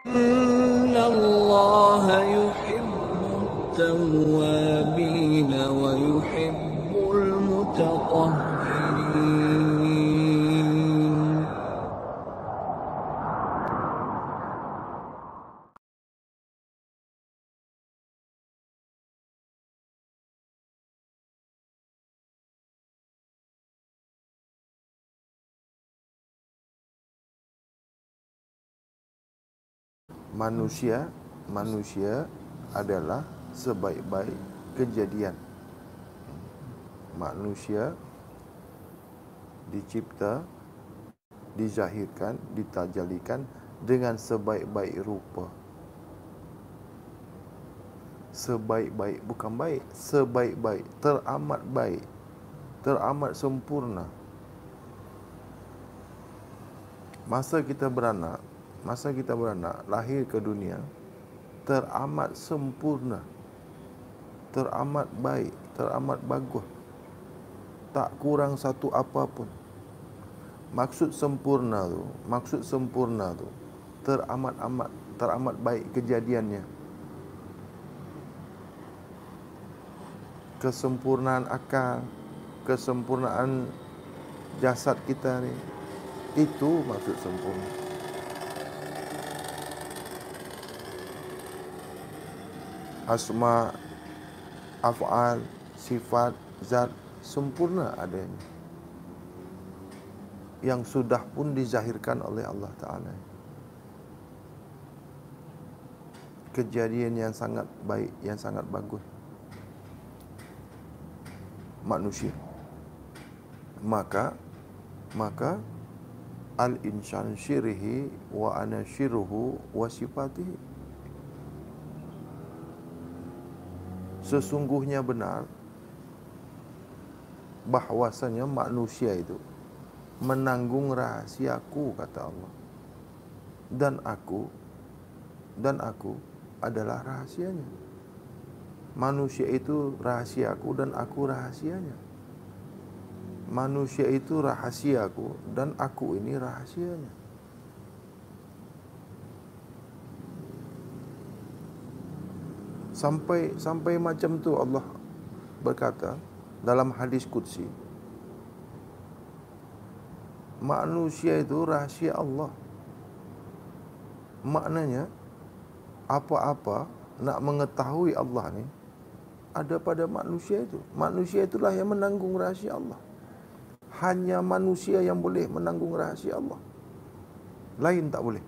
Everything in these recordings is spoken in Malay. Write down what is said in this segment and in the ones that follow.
إن الله يحب التوابين ويحب المتطهرين. Manusia adalah sebaik-baik kejadian. Manusia dicipta, dizahirkan, ditajalikan dengan sebaik-baik rupa. Sebaik-baik, bukan baik, sebaik-baik, teramat baik, teramat sempurna. Masa kita beranak, lahir ke dunia, teramat sempurna, teramat baik, teramat bagus, tak kurang satu apapun. Maksud sempurna tu teramat baik kejadiannya. Kesempurnaan akal, kesempurnaan jasad kita ni, itu maksud sempurna. Asma, af'al, sifat, zat sempurna adanya, yang sudah pun dizahirkan oleh Allah Ta'ala. Kejadian yang sangat baik, yang sangat bagus. Manusia, maka al-insan syirihi wa ana syiruhu wa sifatihi. Sesungguhnya benar bahwasanya manusia itu menanggung rahasiaku, kata Allah. Dan aku adalah rahasianya. Manusia itu rahasiaku dan aku rahasianya. Manusia itu rahasiaku dan aku ini rahasianya. Sampai macam tu Allah berkata dalam hadis qudsi, manusia itu rahasia Allah. Maknanya apa-apa nak mengetahui Allah ni ada pada manusia itu. Manusia itulah yang menanggung rahasia Allah. Hanya manusia yang boleh menanggung rahasia Allah. Lain tak boleh.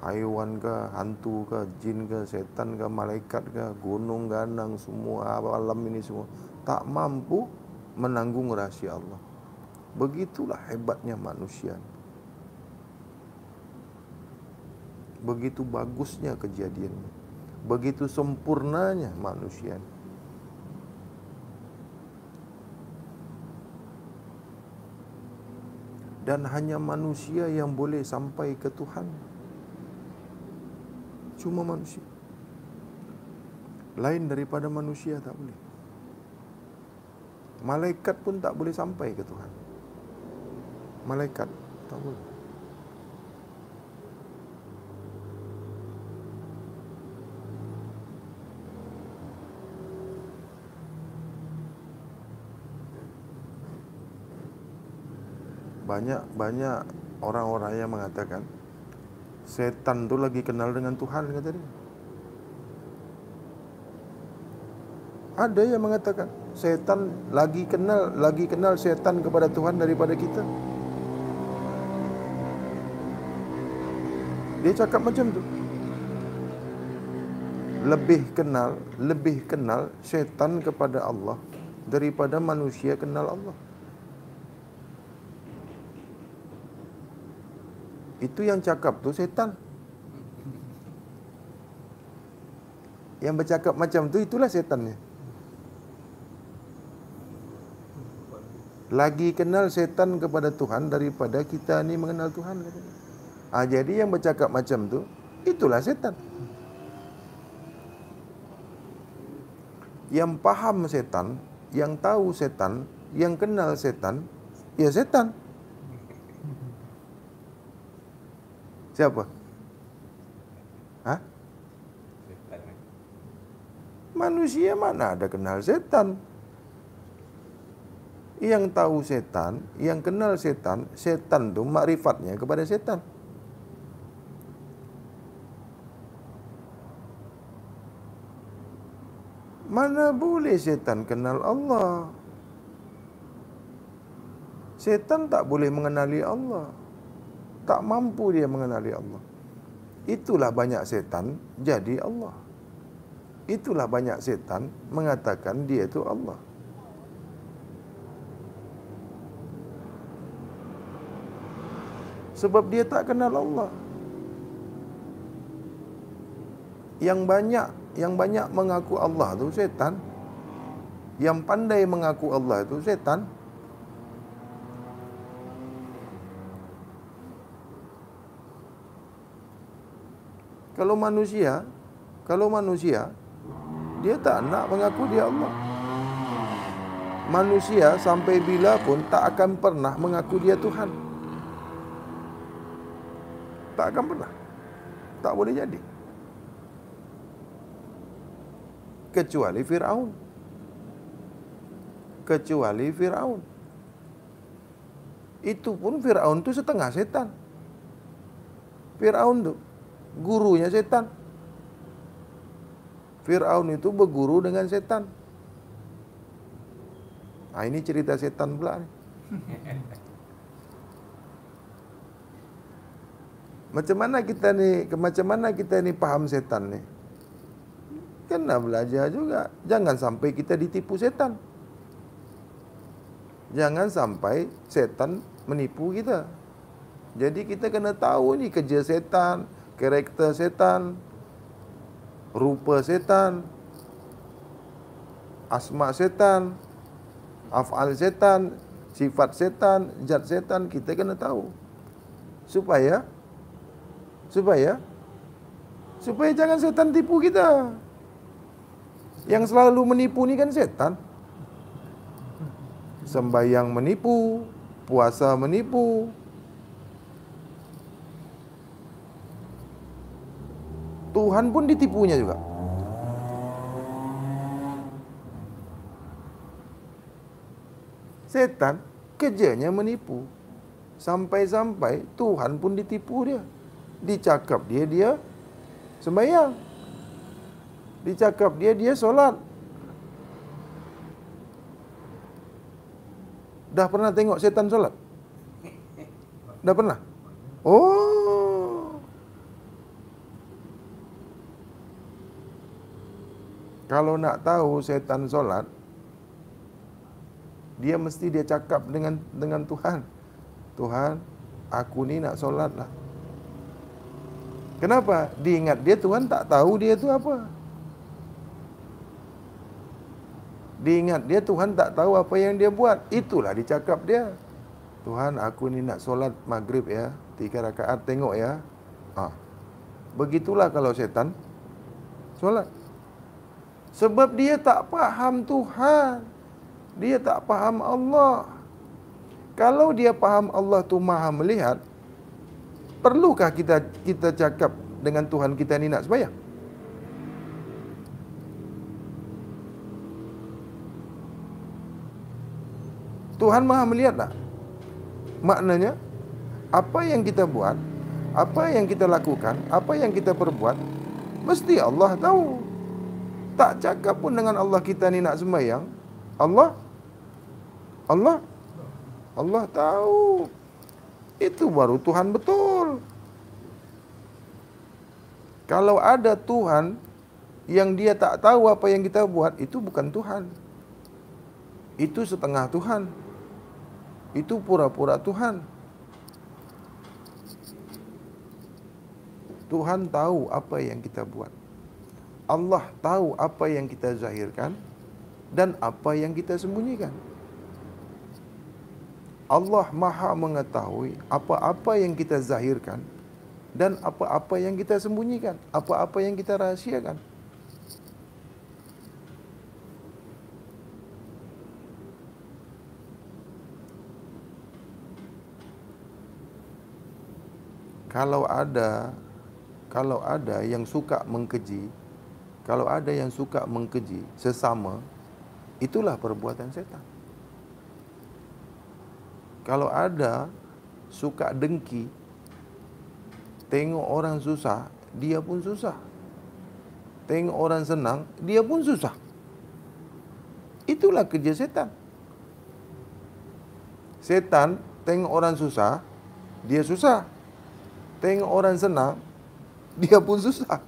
Haiwan ke, hantu ke, jin ke, setan ke, malaikat ke, gunung, ganang, semua alam ini semua tak mampu menanggung rahasia Allah. Begitulah hebatnya manusia. Begitu bagusnya kejadiannya. Begitu sempurnanya manusia. Dan hanya manusia yang boleh sampai ke Tuhan. Cuma manusia. Lain daripada manusia tak boleh. Malaikat pun tak boleh sampai ke Tuhan. Malaikat tak boleh. Banyak orang-orang yang mengatakan setan tu lagi kenal dengan Tuhan, kata dia. Ada yang mengatakan setan lagi kenal setan kepada Tuhan daripada kita. Dia cakap macam tu. Lebih kenal setan kepada Allah daripada manusia kenal Allah. Itu yang cakap tu setan. Yang bercakap macam tu itulah setannya. Lagi kenal setan kepada Tuhan daripada kita ni mengenal Tuhan. Jadi yang bercakap macam tu itulah setan. Yang faham setan, yang tahu setan, yang kenal setan, ya setan. Siapa? Hah? Manusia mana ada kenal setan? Yang tahu setan, yang kenal setan, setan tu makrifatnya kepada setan. Mana boleh setan kenal Allah? Setan tak boleh mengenali Allah. Tak mampu dia mengenali Allah. Itulah banyak setan jadi Allah. Itulah banyak setan mengatakan dia itu Allah. Sebab dia tak kenal Allah. Yang banyak mengaku Allah itu setan. Yang pandai mengaku Allah itu setan. Kalau manusia dia tak nak mengaku dia Allah. Manusia sampai bila pun tak akan pernah mengaku dia Tuhan. Tak akan pernah. Tak boleh jadi. Kecuali Firaun. Itu pun Firaun tu setengah setan. Firaun tu gurunya setan. Firaun itu berguru dengan setan. Ini cerita setan pula ni. Macam mana kita ni paham setan ni? Kena belajar juga. Jangan sampai kita ditipu setan. Jangan sampai setan menipu kita. Jadi kita kena tahu ni kerja setan, karakter setan, rupa setan, asma setan, af'al setan, sifat setan, zat setan, kita kena tahu. Supaya jangan setan tipu kita. Yang selalu menipu ni kan setan. Sembahyang menipu, puasa menipu. Tuhan pun ditipunya juga. Setan kerjanya menipu. Sampai-sampai Tuhan pun ditipu dia. Dicakap dia sembahyang. Dicakap dia solat. Dah pernah tengok setan solat? Dah pernah? Oh. Kalau nak tahu setan solat, dia cakap dengan Tuhan. Tuhan, aku ni nak solat lah. Kenapa? Diingat dia Tuhan tak tahu dia tu apa. Diingat dia Tuhan tak tahu apa yang dia buat. Itulah dicakap dia. Tuhan, aku ni nak solat maghrib ya, 3 rakaat, tengok ya. Begitulah kalau setan solat. Sebab dia tak faham Tuhan. Dia tak faham Allah. Kalau dia faham Allah tu Maha melihat, perlukah kita cakap dengan Tuhan kita ni nak sembahyang? Tuhan Maha melihat tak? Maknanya, apa yang kita buat, apa yang kita lakukan, apa yang kita perbuat, mesti Allah tahu. Tak cakap pun dengan Allah kita ni nak sembahyang, Allah tahu. Itu baru Tuhan betul. Kalau ada Tuhan yang dia tak tahu apa yang kita buat, itu bukan Tuhan. Itu setengah Tuhan. Itu pura-pura Tuhan. Tuhan tahu apa yang kita buat. Allah tahu apa yang kita zahirkan dan apa yang kita sembunyikan. Allah Maha mengetahui apa-apa yang kita zahirkan dan apa-apa yang kita sembunyikan, apa-apa yang kita rahasiakan. kalau ada yang suka mengkeji, kalau ada yang suka mengkeji sesama, itulah perbuatan setan. Kalau ada suka dengki, tengok orang susah, dia pun susah. Tengok orang senang, dia pun susah. Itulah kerja setan. Setan tengok orang susah, dia susah. Tengok orang senang, dia pun susah.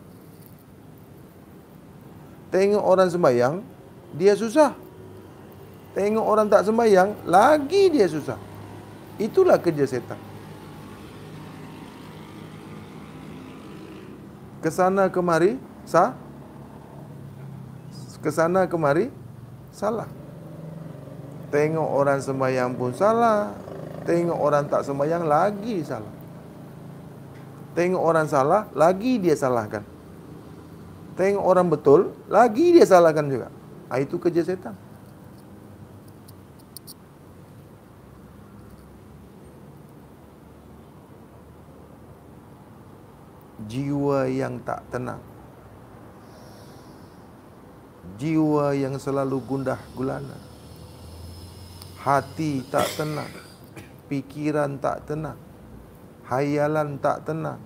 Tengok orang sembahyang, dia susah. Tengok orang tak sembahyang, lagi dia susah. Itulah kerja setan. Kesana kemari, kesana kemari, salah. Tengok orang sembahyang pun salah. Tengok orang tak sembahyang, lagi salah. Tengok orang salah, lagi dia salahkan. Tengok orang betul, lagi dia salahkan juga. Itu kerja setan. Jiwa yang tak tenang, jiwa yang selalu gundah gulana, hati tak tenang, pikiran tak tenang, hayalan tak tenang,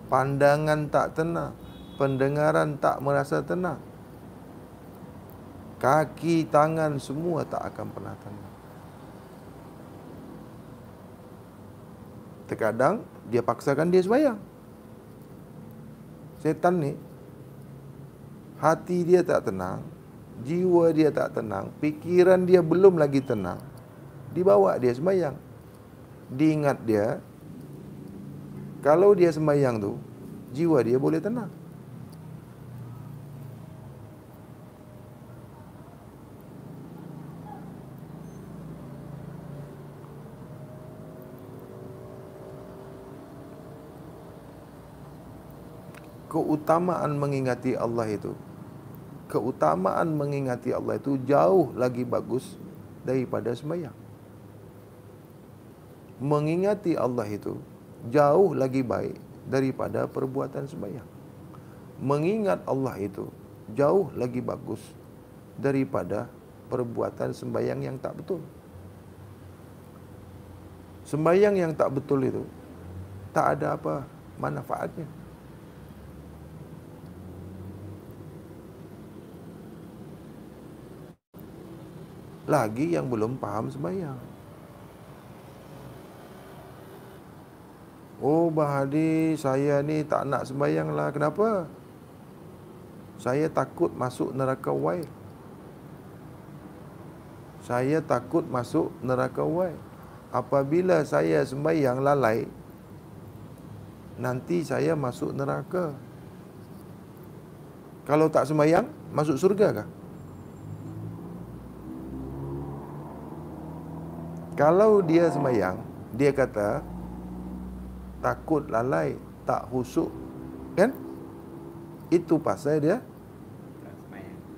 pandangan tak tenang, pendengaran tak merasa tenang, kaki, tangan semua tak akan pernah tenang. Terkadang dia paksakan dia sembahyang. Setan ni, hati dia tak tenang, jiwa dia tak tenang, pikiran dia belum lagi tenang, dibawa dia sembahyang. Diingat dia, kalau dia sembahyang tu, jiwa dia boleh tenang. Keutamaan mengingati Allah itu, keutamaan mengingati Allah itu jauh lagi bagus daripada sembahyang. Mengingati Allah itu jauh lagi baik daripada perbuatan sembahyang. Mengingat Allah itu jauh lagi bagus daripada perbuatan sembahyang yang tak betul. Sembahyang yang tak betul itu tak ada apa manfaatnya. Lagi yang belum faham sembahyang. Oh Bahadi, saya ni tak nak sembahyang lah. Kenapa? Saya takut masuk neraka wail. Saya takut masuk neraka wail. Apabila saya sembahyang lalai, nanti saya masuk neraka. Kalau tak sembahyang, masuk surga kah? Kalau dia sembahyang, dia kata takut lalai, tak khusyuk, kan? Itu pasal dia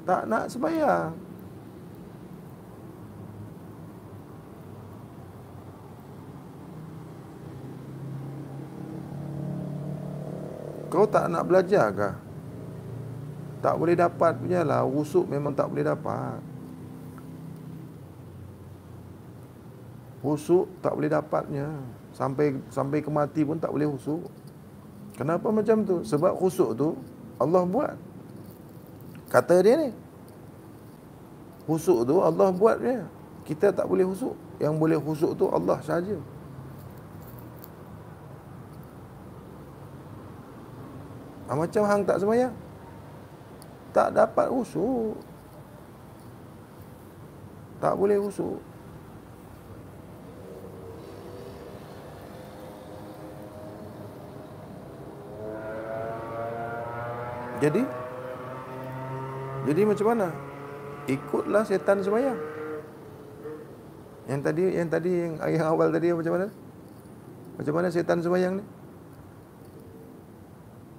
tak nak sembahyang. Kau tak nak belajar kah? Tak boleh dapat punya lah. Khusyuk memang tak boleh dapat. Khusyuk tak boleh dapatnya. Sampai ke mati pun tak boleh khusyuk. Kenapa macam tu? Sebab khusyuk tu Allah buat. Kata dia ni, khusyuk tu Allah buat dia. Kita tak boleh khusyuk. Yang boleh khusyuk tu Allah saja. Macam hang tak sembahyang, tak dapat khusyuk. Tak boleh khusyuk. Jadi macam mana? Ikutlah setan sembahyang. Yang awal tadi macam mana? Macam mana setan sembahyang ni?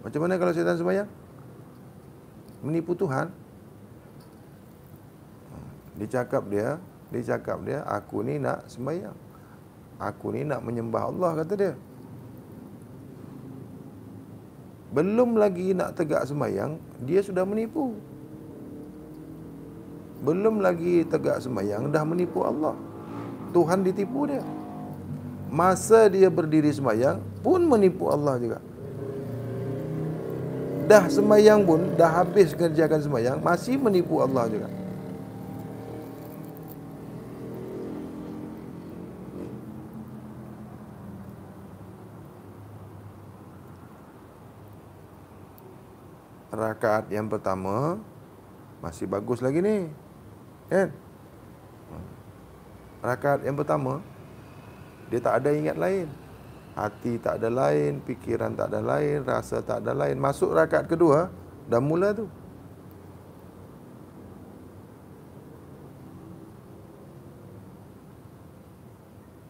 Macam mana kalau setan sembahyang? Menipu Tuhan. Dia cakap dia, aku ni nak sembahyang. Aku ni nak menyembah Allah, kata dia. Belum lagi nak tegak sembahyang, dia sudah menipu. Belum lagi tegak sembahyang, dah menipu Allah. Tuhan ditipu dia. Masa dia berdiri sembahyang pun menipu Allah juga. Dah sembahyang pun, dah habis kerjakan sembahyang, masih menipu Allah juga. Rakaat yang pertama masih bagus lagi ni, kan? Rakaat yang pertama dia tak ada ingat lain, hati tak ada lain, fikiran tak ada lain, rasa tak ada lain. Masuk rakaat kedua dah mula tu.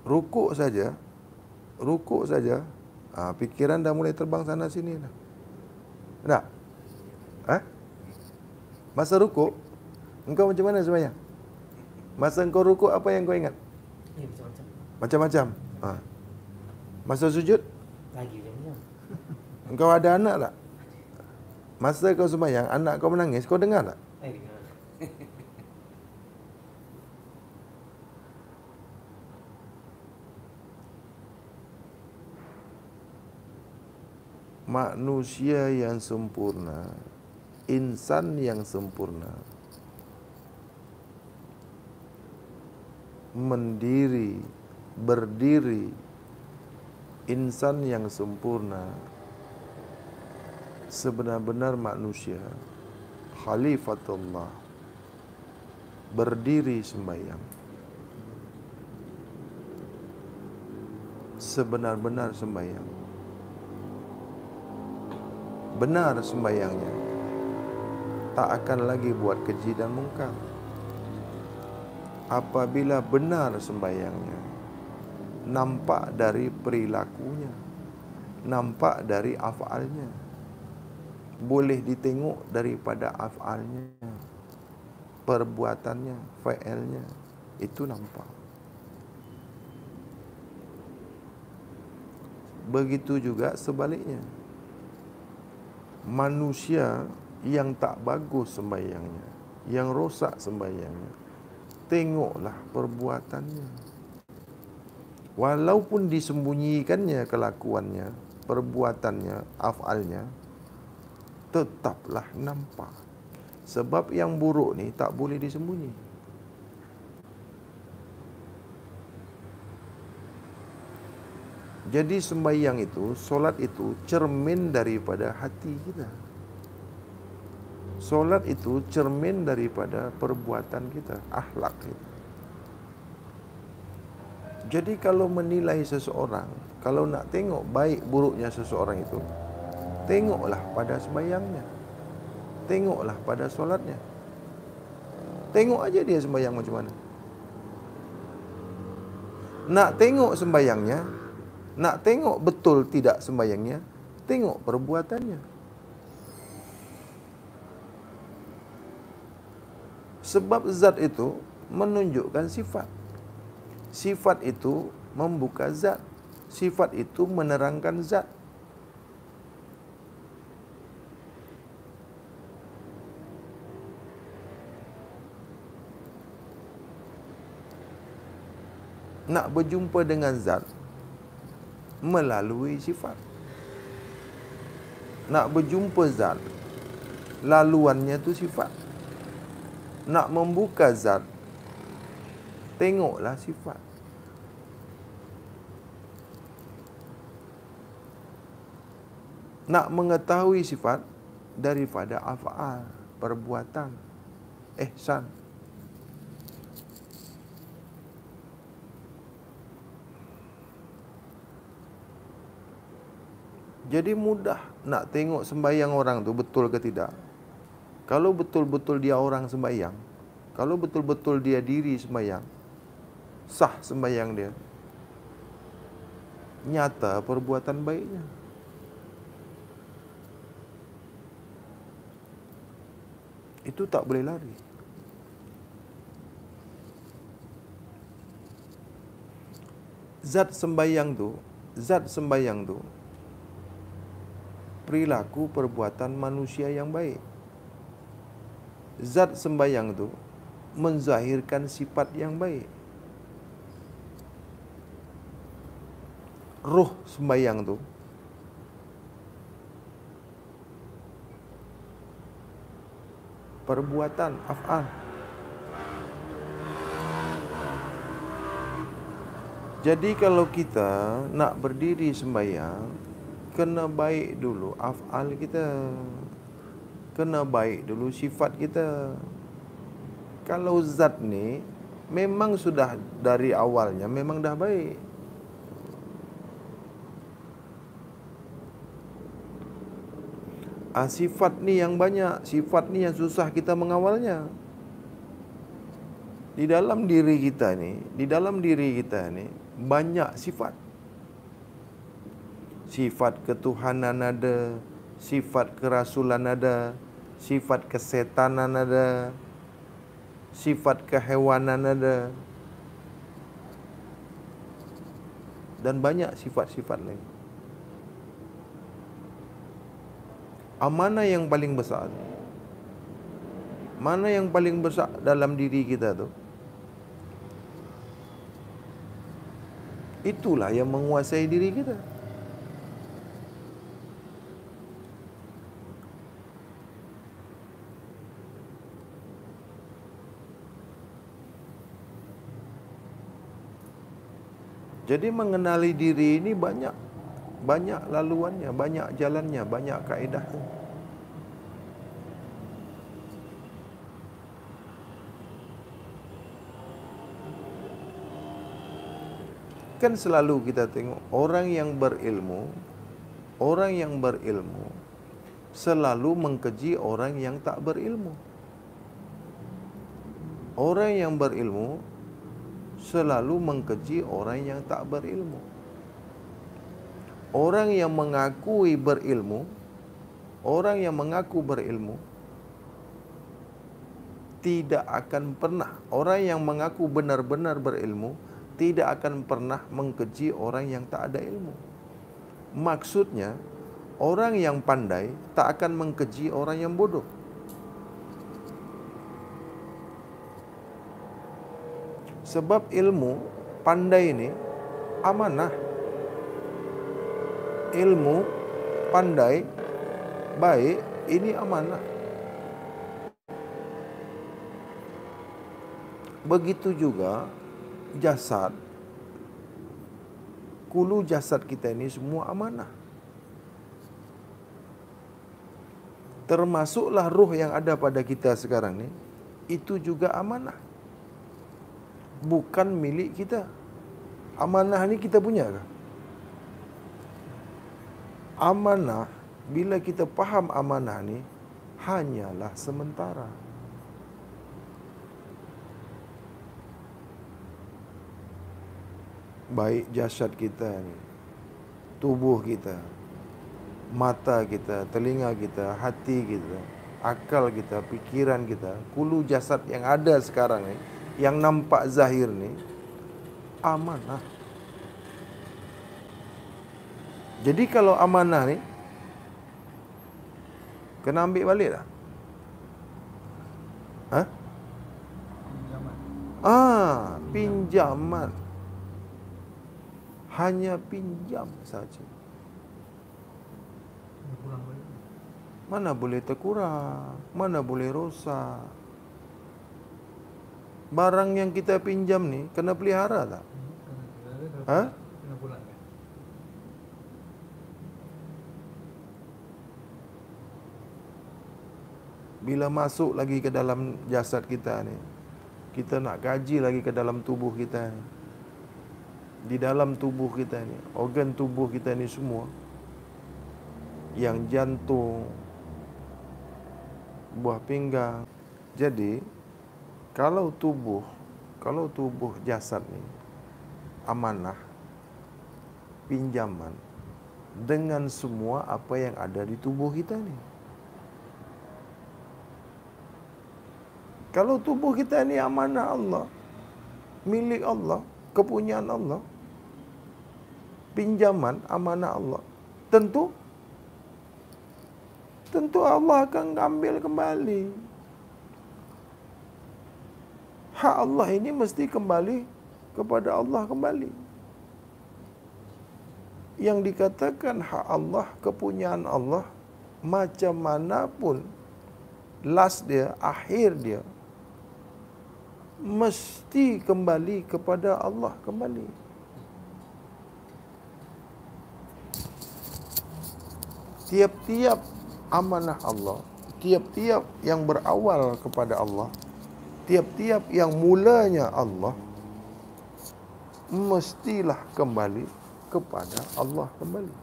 Rukuk saja, fikiran dah mulai terbang sana sini dah. Tak? Masa rukuk, engkau macam mana sebenarnya? Masa engkau rukuk, apa yang kau ingat? Ya, macam-macam. Macam-macam. Masa sujud, Lagi macam-macam. engkau ada anak tak? Masa kau sembahyang, anak kau menangis, kau dengar tak? Dengar. Manusia yang sempurna, insan yang sempurna, mendiri, berdiri, insan yang sempurna, sebenar-benar manusia, Khalifatullah, berdiri sembahyang, sebenar-benar sembahyang, benar sembahyangnya, tak akan lagi buat keji dan mungkar. Apabila benar sembahyangnya, nampak dari perilakunya, nampak dari afalnya, boleh ditengok daripada afalnya, perbuatannya, fi'ilnya, itu nampak. Begitu juga sebaliknya. Manusia yang tak bagus sembahyangnya, yang rosak sembahyangnya, tengoklah perbuatannya. Walaupun disembunyikannya kelakuannya, perbuatannya, afalnya, tetaplah nampak. Sebab yang buruk ni tak boleh disembunyi. Jadi sembahyang itu, solat itu cermin daripada hati kita. Solat itu cermin daripada perbuatan kita, akhlak kita. Jadi kalau menilai seseorang, kalau nak tengok baik buruknya seseorang itu, tengoklah pada sembahyangnya, tengoklah pada solatnya. Tengok aja dia sembahyang macam mana. Nak tengok sembahyangnya, nak tengok betul tidak sembahyangnya, tengok perbuatannya. Sebab zat itu menunjukkan sifat. Sifat itu membuka zat. Sifat itu menerangkan zat. Nak berjumpa dengan zat melalui sifat. Nak berjumpa zat, laluannya tu sifat. Nak membuka zat, tengoklah sifat. Nak mengetahui sifat daripada af'al, perbuatan, ihsan. Jadi mudah nak tengok sembahyang orang tu betul ke tidak. Kalau betul-betul dia orang sembahyang, kalau betul-betul dia diri sembahyang, sah sembahyang dia, nyata perbuatan baiknya. Itu tak boleh lari. Zat sembahyang tu perilaku perbuatan manusia yang baik. Zat sembahyang tu menzahirkan sifat yang baik. Ruh sembahyang tu perbuatan, af'al. Jadi kalau kita nak berdiri sembahyang, kena baik dulu af'al kita. Kena baik dulu sifat kita. Kalau zat ni memang sudah dari awalnya memang dah baik. Sifat ni yang banyak, sifat ni yang susah kita mengawalnya. Di dalam diri kita ni banyak sifat. Sifat ketuhanan ada, sifat kerasulan ada, sifat kesetanan ada, sifat kehewanan ada, dan banyak sifat-sifat lain. Mana yang paling besar? Mana yang paling besar dalam diri kita tu? Itulah yang menguasai diri kita. Jadi mengenali diri ini banyak laluannya, banyak jalannya, banyak kaedahnya. Kan selalu kita tengok orang yang berilmu selalu mengkeji orang yang tak berilmu. Orang yang berilmu selalu mengkeji orang yang tak berilmu. Orang yang mengaku berilmu tidak akan pernah, orang yang mengaku benar-benar berilmu tidak akan pernah mengkeji orang yang tak ada ilmu. Maksudnya, orang yang pandai tak akan mengkeji orang yang bodoh. Sebab ilmu, pandai ini amanah. Ilmu, pandai, baik, ini amanah. Begitu juga jasad, kulu jasad kita ini semua amanah. Termasuklah ruh yang ada pada kita sekarang ni, itu juga amanah. Bukan milik kita. Amanah ni kita punya ke? Amanah, bila kita faham amanah ni, hanyalah sementara. Baik jasad kita ni, tubuh kita, mata kita, telinga kita, hati kita, akal kita, pikiran kita, kulu jasad yang ada sekarang ni, yang nampak zahir ni, amanah. Jadi kalau amanah ni kena ambil balik tak? Pinjaman. Hanya pinjam saja. Mana boleh terkurang, mana boleh rosak. Barang yang kita pinjam ni kena pelihara tak? Kena pulang kan? Bila masuk lagi ke dalam jasad kita ni, kita nak kaji lagi ke dalam tubuh kita ni. Di dalam tubuh kita ni, organ tubuh kita ni semua, yang jantung, buah pinggang. Jadi kalau tubuh jasad ni amanah, pinjaman dengan semua apa yang ada di tubuh kita ni. Kalau tubuh kita ni amanah Allah, milik Allah, kepunyaan Allah, pinjaman amanah Allah, tentu tentu Allah akan ambil kembali. Hak Allah ini mesti kembali kepada Allah kembali. Yang dikatakan hak Allah, kepunyaan Allah, macam manapun last dia, akhir dia, mesti kembali kepada Allah kembali. Tiap-tiap amanah Allah, tiap-tiap yang berawal kepada Allah, tiap-tiap yang mulanya Allah, mestilah kembali kepada Allah kembali.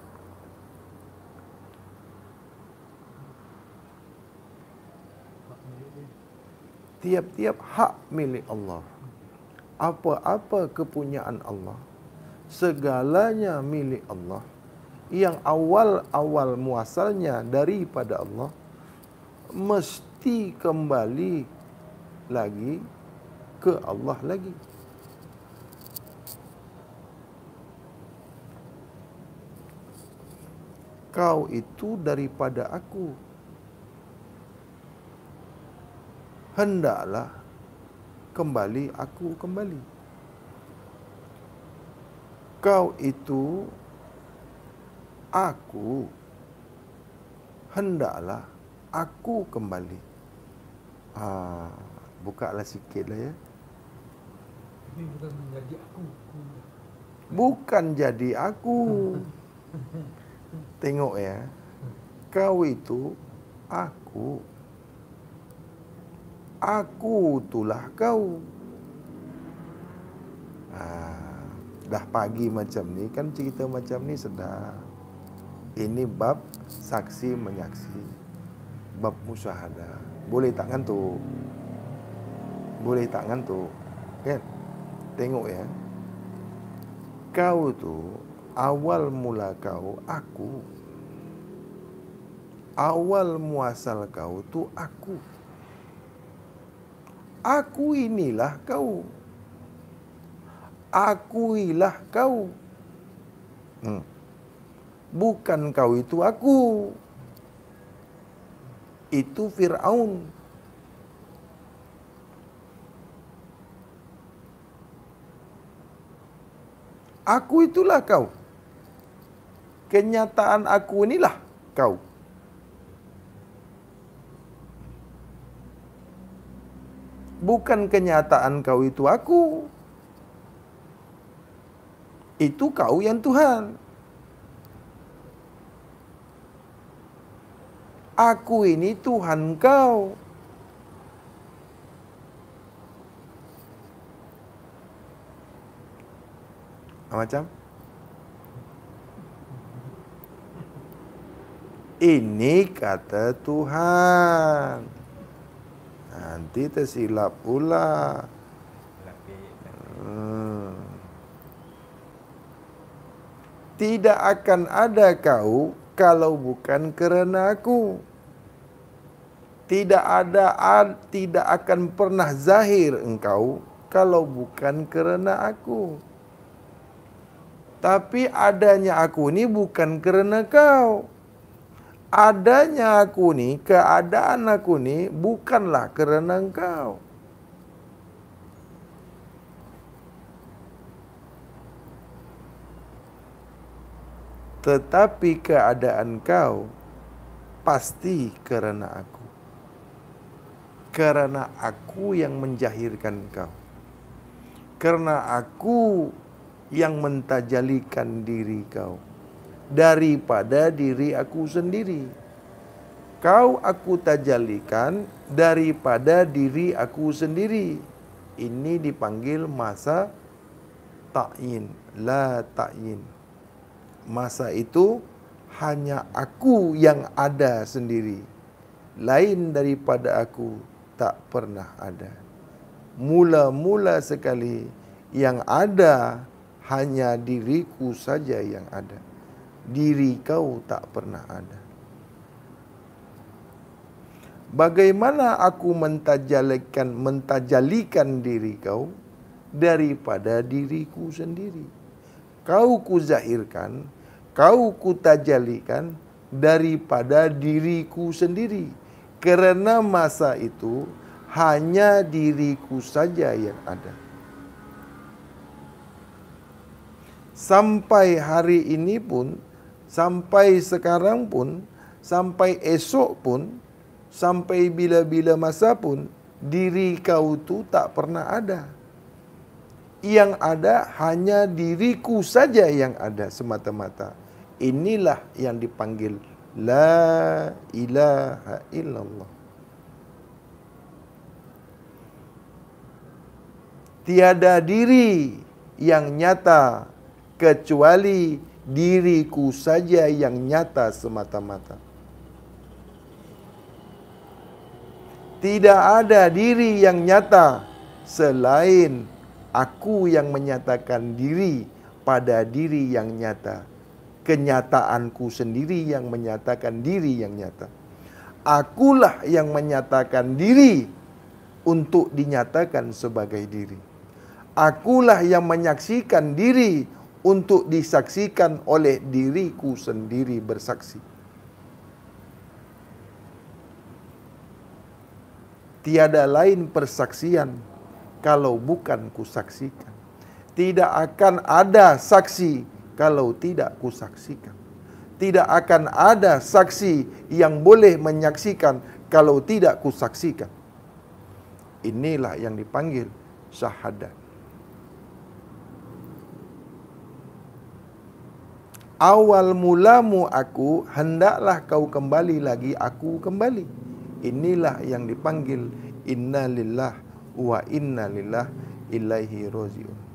Tiap-tiap hak milik Allah. Apa-apa kepunyaan Allah, segalanya milik Allah. Yang awal-awal muasalnya daripada Allah, mesti kembali lagi ke Allah lagi. Kau itu daripada aku, hendaklah kembali aku kembali. Kau itu aku, hendaklah aku kembali. Bukalah sikit lah ya. Ini bukan menjadi aku. Bukan jadi aku. Tengok ya. Kau itu aku. Aku itulah kau. Dah pagi macam ni kan, cerita macam ni sedap. Ini bab saksi menyaksi, bab musyahadah. Boleh tak ngantuk? Boleh tak ngantuk? Kan? Tengok ya. Kau tu awal mula kau aku. Awal muasal kau tu aku. Aku inilah kau. Akuilah kau. Bukan kau itu aku. Itu Fir'aun. Aku itulah kau. Kenyataan aku inilah kau. Bukan kenyataan kau itu aku. Itu kau yang Tuhan. Aku ini Tuhan kau. Macam? Ini kata Tuhan. Nanti tersilap pula. Tidak akan ada kau kalau bukan kerana aku. Tidak akan pernah zahir engkau kalau bukan kerana aku. Tapi adanya aku ni bukan kerana kau. Adanya aku ni, keadaan aku ni bukanlah kerana engkau. Tetapi keadaan kau pasti kerana aku. Kerana aku yang menjahirkan kau. Kerana aku yang mentajalikan diri kau daripada diri aku sendiri. Kau aku tajalikan daripada diri aku sendiri. Ini dipanggil masa ta'yin, la ta'yin. Masa itu hanya aku yang ada sendiri. Lain daripada aku tak pernah ada. Mula-mula sekali yang ada hanya diriku saja yang ada. Diri kau tak pernah ada. Bagaimana aku mentajalikan diri kau daripada diriku sendiri? Kau ku zahirkan, kau ku tajalikan daripada diriku sendiri. Kerana masa itu hanya diriku saja yang ada. Sampai hari ini pun, sampai sekarang pun, sampai esok pun, sampai bila-bila masa pun, diri kau tu tak pernah ada. Yang ada hanya diriku saja yang ada semata-mata. Inilah yang dipanggil La ilaha illallah. Tiada diri yang nyata kecuali diriku saja yang nyata semata-mata. Tidak ada diri yang nyata selain aku yang menyatakan diri pada diri yang nyata. Kenyataanku sendiri yang menyatakan diri yang nyata. Akulah yang menyatakan diri untuk dinyatakan sebagai diri. Akulah yang menyaksikan diri untuk disaksikan oleh diriku sendiri bersaksi. Tiada lain persaksian kalau bukan kusaksikan. Tidak akan ada saksi kalau tidak kusaksikan. Tidak akan ada saksi yang boleh menyaksikan kalau tidak kusaksikan. Inilah yang dipanggil syahadat. Awal mulamu aku, hendaklah kau kembali lagi, aku kembali. Inilah yang dipanggil inna lillah wa inna lillah ilaihi raji'un.